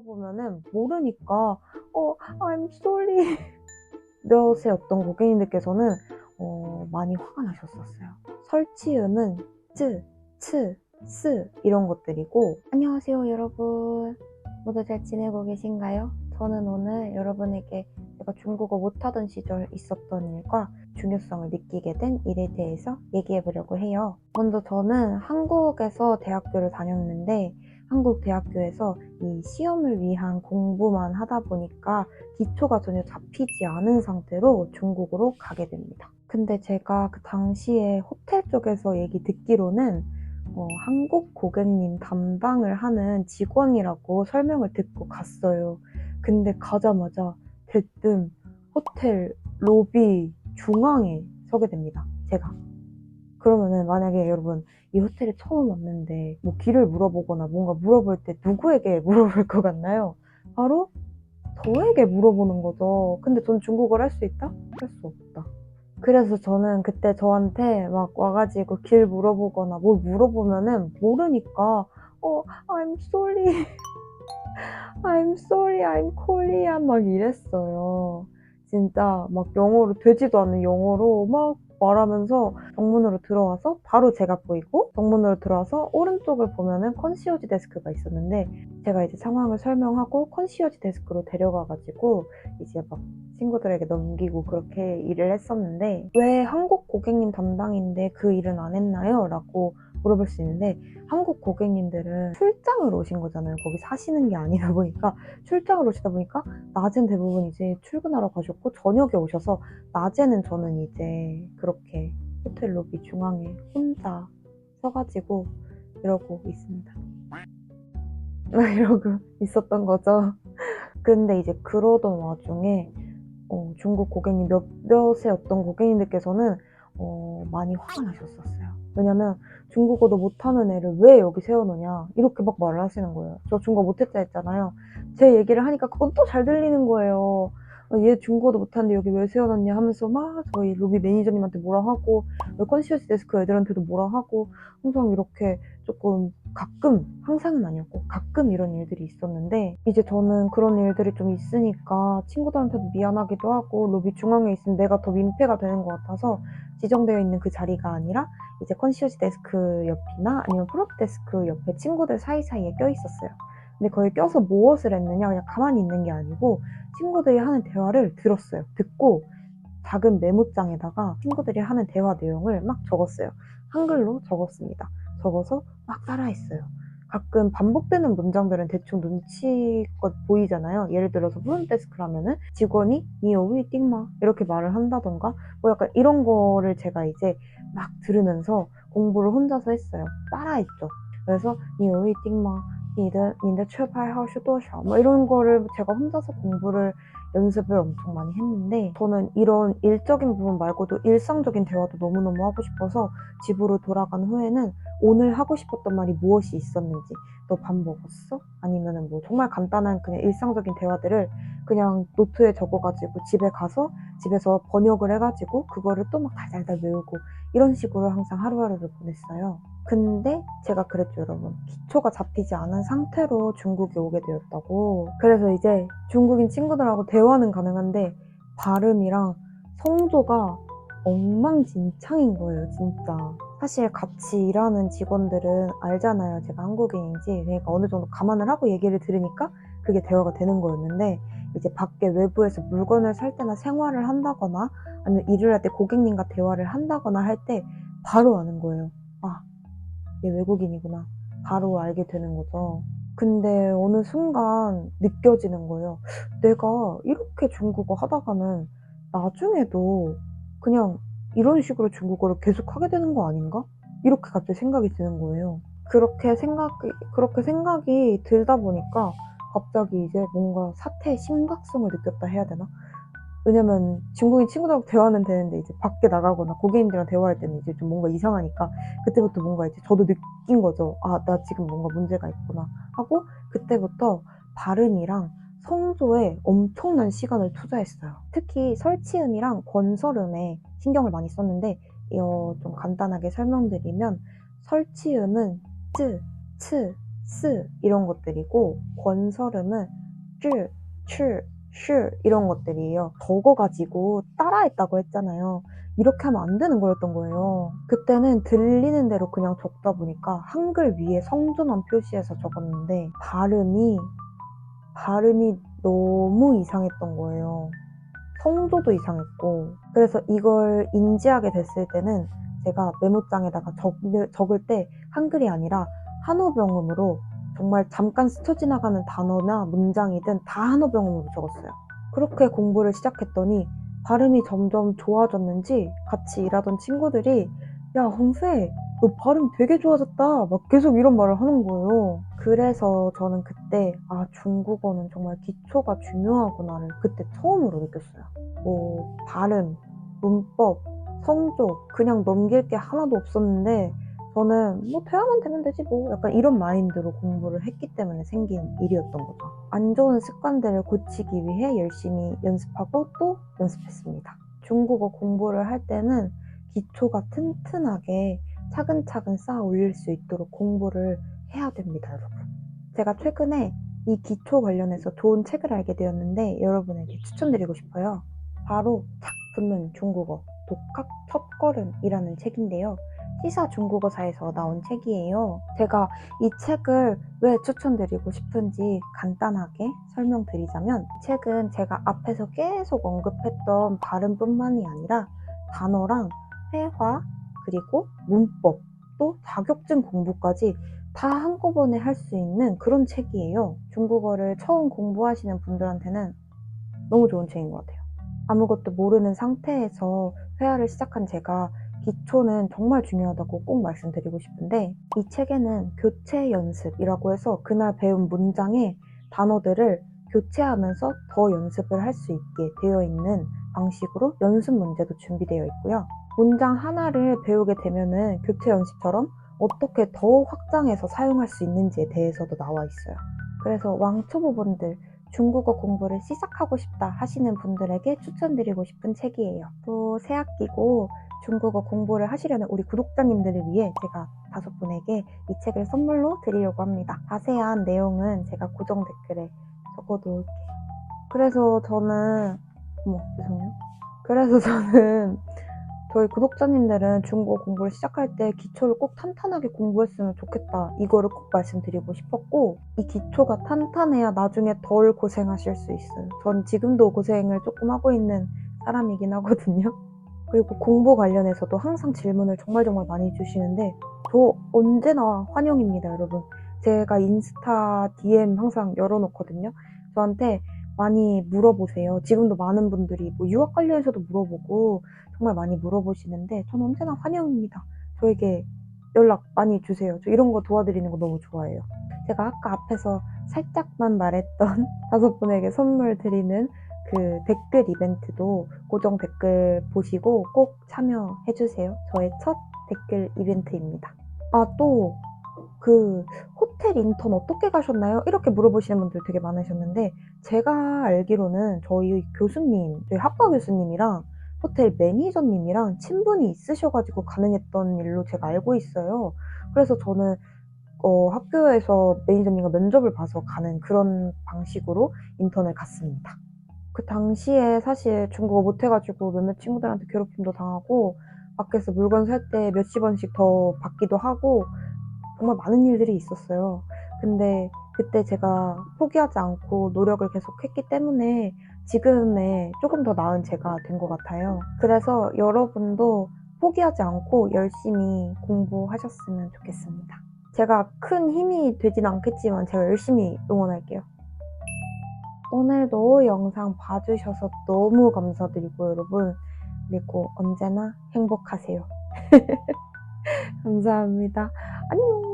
물어보면은 모르니까 I'm sorry 몇의 어떤 고객님들께서는 많이 화가 나셨었어요. 설치음은 쯔, 츠, 스 이런 것들이고. 안녕하세요 여러분, 모두 잘 지내고 계신가요? 저는 오늘 여러분에게 제가 중국어 못하던 시절 있었던 일과 중요성을 느끼게 된 일에 대해서 얘기해 보려고 해요. 먼저 저는 한국에서 대학교를 다녔는데, 한국 대학교에서 이 시험을 위한 공부만 하다 보니까 기초가 전혀 잡히지 않은 상태로 중국으로 가게 됩니다. 근데 제가 그 당시에 호텔 쪽에서 얘기 듣기로는 한국 고객님 담당을 하는 직원이라고 설명을 듣고 갔어요. 근데 가자마자 대뜸 호텔 로비 중앙에 서게 됩니다, 제가. 그러면은 만약에 여러분 이 호텔에 처음 왔는데 뭐 길을 물어보거나 뭔가 물어볼 때 누구에게 물어볼 것 같나요? 바로 저에게 물어보는 거죠. 근데 전 중국어를 할 수 있다? 할 수 없다. 그래서 저는 그때 저한테 막 와가지고 길 물어보거나 뭘 물어보면은 모르니까 I'm sorry, I'm sorry, I'm Korean 막 이랬어요. 진짜 막 영어로, 되지도 않는 영어로 막 말하면서 정문으로 들어와서 바로 제가 보이고, 정문으로 들어와서 오른쪽을 보면은 컨시어지 데스크가 있었는데, 제가 이제 상황을 설명하고 컨시어지 데스크로 데려가가지고 이제 막 친구들에게 넘기고 그렇게 일을 했었는데, 왜 한국 고객님 담당인데 그 일은 안 했나요? 라고 물어볼 수 있는데, 한국 고객님들은 출장을 오신 거잖아요. 거기 사시는 게 아니다 보니까 출장을 오시다 보니까 낮엔 대부분 이제 출근하러 가셨고, 저녁에 오셔서 낮에는 저는 이제 그렇게 호텔 로비 중앙에 혼자 서가지고 이러고 있습니다. 이러고 있었던 거죠. 근데 이제 그러던 와중에 중국 고객님 몇몇의 어떤 고객님들께서는 많이 화가 나셨었어요. 왜냐면 중국어도 못하는 애를 왜 여기 세워놓냐 이렇게 막 말을 하시는 거예요. 저 중국어 못했다 했잖아요. 제 얘기를 하니까 그건 또 잘 들리는 거예요. 얘 중국어도 못하는데 여기 왜 세워놨냐 하면서 막 저희 로비 매니저님한테 뭐라 하고, 컨시어지 데스크 애들한테도 뭐라 하고, 항상 이렇게 조금, 가끔, 항상은 아니었고 가끔 이런 일들이 있었는데, 이제 저는 그런 일들이 좀 있으니까 친구들한테도 미안하기도 하고, 로비 중앙에 있으면 내가 더 민폐가 되는 것 같아서 지정되어 있는 그 자리가 아니라 이제 컨시어지 데스크 옆이나 아니면 프론트 데스크 옆에 친구들 사이사이에 껴있었어요. 근데 거기 껴서 무엇을 했느냐, 그냥 가만히 있는 게 아니고 친구들이 하는 대화를 들었어요. 듣고 작은 메모장에다가 친구들이 하는 대화 내용을 막 적었어요. 한글로 적었습니다. 적어서 막 따라했어요. 가끔 반복되는 문장들은 대충 눈치껏 보이잖아요. 예를 들어서 프론트데스크라면은 직원이 니어위 띵마 이렇게 말을 한다던가, 뭐 약간 이런 거를 제가 이제 막 들으면서 공부를 혼자서 했어요. 따라했죠. 그래서 니어위 띵마, 니的车牌号是多少뭐 이런 거를 제가 혼자서 공부를, 연습을 엄청 많이 했는데, 저는 이런 일적인 부분 말고도 일상적인 대화도 너무너무 하고 싶어서 집으로 돌아간 후에는 오늘 하고 싶었던 말이 무엇이 있었는지, 너 밥 먹었어? 아니면은 뭐 정말 간단한 그냥 일상적인 대화들을 그냥 노트에 적어가지고 집에 가서 집에서 번역을 해가지고 그거를 또 막 달달달 외우고, 이런 식으로 항상 하루하루를 보냈어요. 근데 제가 그랬죠, 여러분. 기초가 잡히지 않은 상태로 중국에 오게 되었다고. 그래서 이제 중국인 친구들하고 대화는 가능한데 발음이랑 성조가 엉망진창인 거예요, 진짜. 사실 같이 일하는 직원들은 알잖아요, 제가 한국인인지. 그러니까 어느 정도 감안을 하고 얘기를 들으니까 그게 대화가 되는 거였는데, 이제 밖에 외부에서 물건을 살 때나 생활을 한다거나 아니면 일을 할 때 고객님과 대화를 한다거나 할 때 바로 아는 거예요. 아, 얘 외국인이구나. 바로 알게 되는 거죠. 근데 어느 순간 느껴지는 거예요. 내가 이렇게 중국어 하다가는 나중에도 그냥 이런 식으로 중국어를 계속 하게 되는 거 아닌가? 이렇게 갑자기 생각이 드는 거예요. 그렇게 생각이 들다 보니까 갑자기 이제 뭔가 사태의 심각성을 느꼈다 해야 되나? 왜냐면 중국인 친구들하고 대화는 되는데 이제 밖에 나가거나 고객님들이랑 대화할 때는 이제 좀 뭔가 이상하니까, 그때부터 뭔가 이제 저도 느낀 거죠. 아, 나 지금 뭔가 문제가 있구나 하고, 그때부터 발음이랑 성조에 엄청난 시간을 투자했어요. 특히 설치음이랑 건설음에 신경을 많이 썼는데, 좀 간단하게 설명드리면 설치음은 쯔, 츠, 스 이런 것들이고 권설음은 쯔, 츠, 슈 이런 것들이에요. 적어가지고 따라했다고 했잖아요. 이렇게 하면 안 되는 거였던 거예요. 그때는 들리는 대로 그냥 적다 보니까 한글 위에 성조만 표시해서 적었는데 발음이 너무 이상했던 거예요. 성조도 이상했고. 그래서 이걸 인지하게 됐을 때는 제가 메모장에다가 적을 때 한글이 아니라 한호병음으로 정말 잠깐 스쳐 지나가는 단어나 문장이든 다 한호병음으로 적었어요. 그렇게 공부를 시작했더니 발음이 점점 좋아졌는지 같이 일하던 친구들이 야, 홍수혜, 너 발음 되게 좋아졌다. 막 계속 이런 말을 하는 거예요. 그래서 저는 그때 중국어는 정말 기초가 중요하구나를 그때 처음으로 느꼈어요. 뭐 발음, 문법, 성조 그냥 넘길 게 하나도 없었는데 저는 뭐 대화만 되면 되지 뭐 약간 이런 마인드로 공부를 했기 때문에 생긴 일이었던 거죠. 안 좋은 습관들을 고치기 위해 열심히 연습하고 또 연습했습니다. 중국어 공부를 할 때는 기초가 튼튼하게 차근차근 쌓아 올릴 수 있도록 공부를 해야 됩니다, 여러분. 제가 최근에 이 기초 관련해서 좋은 책을 알게 되었는데 여러분에게 추천드리고 싶어요. 바로 착 붙는 중국어 독학 첫걸음이라는 책인데요. 시사 중국어사에서 나온 책이에요. 제가 이 책을 왜 추천드리고 싶은지 간단하게 설명드리자면 이 책은 제가 앞에서 계속 언급했던 발음뿐만이 아니라 단어랑 회화 그리고 문법 또 자격증 공부까지 다 한꺼번에 할 수 있는 그런 책이에요. 중국어를 처음 공부하시는 분들한테는 너무 좋은 책인 것 같아요. 아무것도 모르는 상태에서 회화를 시작한 제가 기초는 정말 중요하다고 꼭 말씀드리고 싶은데 이 책에는 교체 연습이라고 해서 그날 배운 문장의 단어들을 교체하면서 더 연습을 할 수 있게 되어 있는 방식으로 연습 문제도 준비되어 있고요. 문장 하나를 배우게 되면은 교체 연습처럼 어떻게 더 확장해서 사용할 수 있는지에 대해서도 나와 있어요. 그래서 왕초보분들 중국어 공부를 시작하고 싶다 하시는 분들에게 추천드리고 싶은 책이에요. 또 새학기고 중국어 공부를 하시려는 우리 구독자님들을 위해 제가 5분에게 이 책을 선물로 드리려고 합니다. 자세한 내용은 제가 고정 댓글에 적어놓을게요. 그래서 저는 저희 구독자님들은 중국어 공부를 시작할 때 기초를 꼭 탄탄하게 공부했으면 좋겠다. 이거를 꼭 말씀드리고 싶었고 이 기초가 탄탄해야 나중에 덜 고생하실 수 있어요. 전 지금도 고생을 조금 하고 있는 사람이긴 하거든요. 그리고 공부 관련해서도 항상 질문을 정말 많이 주시는데 저 언제나 환영입니다, 여러분. 제가 인스타 DM 항상 열어놓거든요. 저한테 많이 물어보세요. 지금도 많은 분들이 뭐 유학 관련해서도 물어보고 정말 많이 물어보시는데 전 언제나 환영입니다. 저에게 연락 많이 주세요. 저 이런 거 도와드리는 거 너무 좋아해요. 제가 아까 앞에서 살짝만 말했던 5분에게 선물 드리는 그 댓글 이벤트도 고정 댓글 보시고 꼭 참여해주세요. 저의 첫 댓글 이벤트입니다. 또 그 호텔 인턴 어떻게 가셨나요? 이렇게 물어보시는 분들 되게 많으셨는데 제가 알기로는 저희 학과 교수님이랑 호텔 매니저님이랑 친분이 있으셔가지고 가능했던 일로 제가 알고 있어요. 그래서 저는 학교에서 매니저님과 면접을 봐서 가는 그런 방식으로 인턴을 갔습니다. 그 당시에 사실 중국어 못해가지고 몇몇 친구들한테 괴롭힘도 당하고 밖에서 물건 살 때 몇십 원씩 더 받기도 하고 정말 많은 일들이 있었어요. 근데 그때 제가 포기하지 않고 노력을 계속 했기 때문에 지금의 조금 더 나은 제가 된 것 같아요. 그래서 여러분도 포기하지 않고 열심히 공부하셨으면 좋겠습니다. 제가 큰 힘이 되진 않겠지만 제가 열심히 응원할게요. 오늘도 영상 봐주셔서 너무 감사드리고 여러분 그리고 언제나 행복하세요. 감사합니다. 안녕.